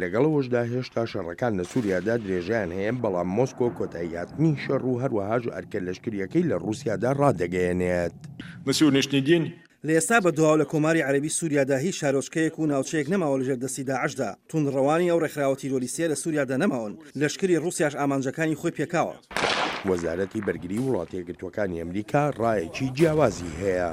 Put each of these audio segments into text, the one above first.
لەگەڵەوەشدا هێشتا شەڕەکان لە سووریادا درێژیان هەیە، بەڵام مۆسکۆ کۆتاییاتنی شەڕ و هەروەهاژ ئەرکە لەشکریەکەی لە رووسیادا ڕادەگەیەنێت. لە ئێستا بە دواو لە کۆماری عەرەبی سووریادا هیچ شارۆچکەیەک و ناوچەیەک نەماوە لەژێر دەستی داعشدا. توندڕەوانی ئەو ڕێکخراوە تیرۆریسیە لە سووریادا نەماون. لەشکری رووسیاش ئامانجەکانی خۆی پێکاوە. وەزارەتی بەرگری وڵاتە یەکگرتووەکانی ئەمریکا ڕایەکی جیاوازی هەیە.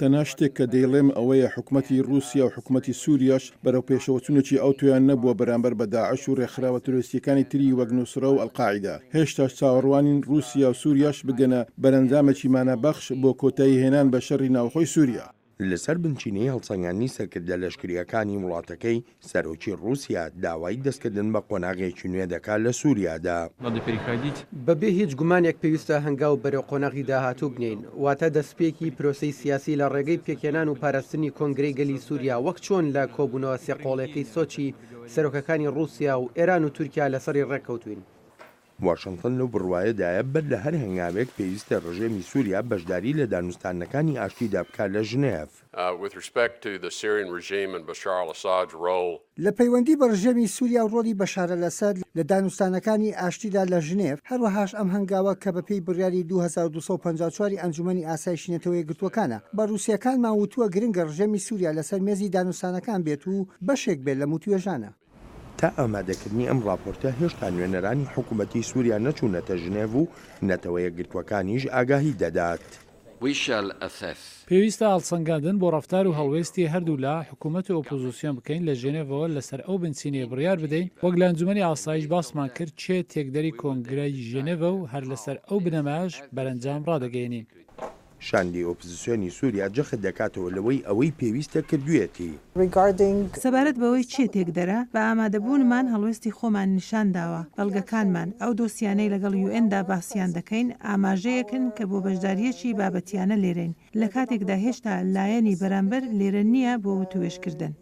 تەنها شتێک کە دەیڵێم ئەوەیە حکوومەتی رووسیا و حکوومەتی سووریاش بەرەو پێشەوەچوونێکی ئەو تویان نەبووە بەرامبەر بە داعش و ڕێکخراوە تۆریستیەکانی تری وەک نوسرە و ئەڵقاعیدا. هێشتاش چاوەڕوانین رووسیا و سووریاش بگەنە بەرەندامێکی مانەبەخش بۆ کۆتایی هێنان بە شەڕی ناوخۆی سووریا. لەسەر بنچینەی هەڵسەنگانی سەرکردە لەشکریەکانی وڵاتەکەی، سەرۆکی رووسیا داوای دەستکردن بە قۆناغێکی نوێ دەکات لە سووریادا. بەبێ هیچ گومانێک پێویستە هەنگاو بەرەو قۆناغی داهاتوو بنین، واتە دەستپێکی پرۆسەی سیاسی لە ڕێگەی پێکێنان و پاراستنی کۆنگرەی گەلی سووریا، وەک چۆن لە کۆبوونەوە سێقۆڵەکەی سۆچی سەرۆکەکانی رووسیا و ئێران و تورکیا لەسەری ڕێککەوتوین. واشنگتن لەو بڕوایەدایە بەر لە هەر هەنگاوێک پێویستە ڕژێمی سووریا بەشداری لە دانوستانەکانی ئاشتیدا بکات لە ژنێڤ. لە پەیوەندی بە ڕژێمی سووریا و ڕۆڵی بەشار ئەلەسەد لە دانوستانەکانی ئاشتیدا لە ژنێڤ، هەروەهاش ئەم هەنگاوە کە بەپێی بڕیاری 2254 ئەنجومەنی ئاسایشی نەتەوەی یەکگرتووەکانە بە رووسیەکانمان وتووە گرنگە ڕژێمی سووریا لەسەر مێزی دانوستانەکان بێت و بەشێک بێت لە موتوێژانە. تا ئامادەکردنی ئەم راپۆرتە هێشتا نوێنەرانی حکوومەتی سووریا نەچوونەتە ژنێڤ و نەتەوە یەکگرتووەکانیش ئاگاهی دەدات. پێویستە هەڵسەنگاندن بۆ ڕەفتار و هەڵوێستی هەردوو لا حکوومەت و ئۆپۆزیسیۆن بکەین لە ژێنێڤەوە لەسەر ئەو بنچینەیە بڕیار بدەین، وەک لە ئەنجومەنی ئاسایش باسمان کرد چێ تێکدەری کۆنگرەی ژێنێڤە و هەر لەسەر ئەو بنەماش بەرەنجام ڕادەگەیەنین. شاندی ئۆپۆزیسیۆنی سووریا جەخت دەکاتەوە لەوەی ئەوەی پێویستە کردوێتی. سەبارەت بەوەی چێ تێکدەرە بە ئامادەبوونمان هەڵوێستی خۆمان نیشان داوە. بەڵگەکانمان ئەو دۆسیانەی لەگەڵ UN-دا باسییان دەکەین ئاماژەیەکن کە بۆ بەشداریەکی بابەتیانە لێرەین، لە کاتێکدا هێشتا لایەنی بەرامبەر لێرە نییە بۆ وتوێژکردن.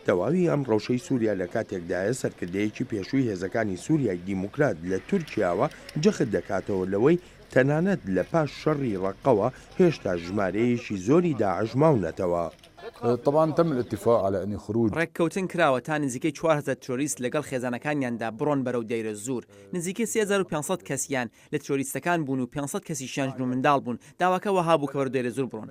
تەواوی ئەم ڕەوشەی سووریا لە کاتێکدایە سەرکردەیەکی پێشووی هێزەکانی سووریای دیموکرات لە تورکیاوە جەخت دەکاتەوە لەوەی تەنانەت لە پاش شەڕی ڕەقەوە هێشتا ژمارەیەکی زۆری داعش ماونەتەوە. ڕێککەوتن کراوە تا نزیکەی 4000 تۆریست لەگەڵ خێزانەکانیاندا بڕۆن بەرەو دەیرە زوور. نزیکەی 3500 کەسیان لە تۆریستەکان بوون و 500 کەسیشیان ژن و منداڵ بوون. داواکەوە هابوو کە بەرەو دەیرە زوور بڕۆن.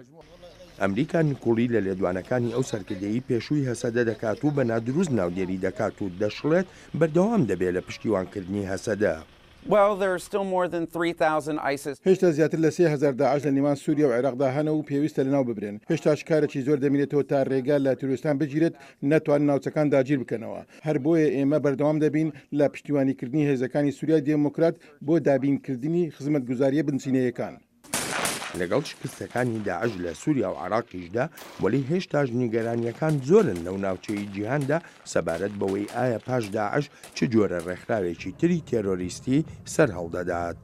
ئەمریکا نکوڵی لە لێدوانەکانی ئەو سەرکردەیی پێشووی هەسەدە دەکات و بە نادروست ناودێری دەکات و دەشڵێت بەردەوام دەبێت لە پشتیوانکردنی هەسەدە. هێشتا زیاتر لە 3000 داعش لە نێوان سووریا و عێراقدا هەنە و پێویستە لەناو ببرێن. هێشتاش کارێکی زۆر دەمێنێتەوە تا ڕێگا لە تروریستان بگیرێت نەتوان ناوچەکان داگیر بکەنەوە. هەر بۆیە ئێمە بەردەوام دەبین لە پشتیوانیکردنی هێزەکانی سووریای دیموکرات بۆ دابینکردنی خزمەتگوزاریە بنچینەیەکان. لەگەڵ شکستەکانی داعش لە سووریا و عێراقیشدا، وەلی هێشتاش نیگەرانیەکان زۆرن لەو ناوچەی جیهاندا سەبارەت بەوەی ئایا پاش داعش چ جۆرە ڕێکخراوێکی تری تێرۆریستی سەر هەڵدەدات.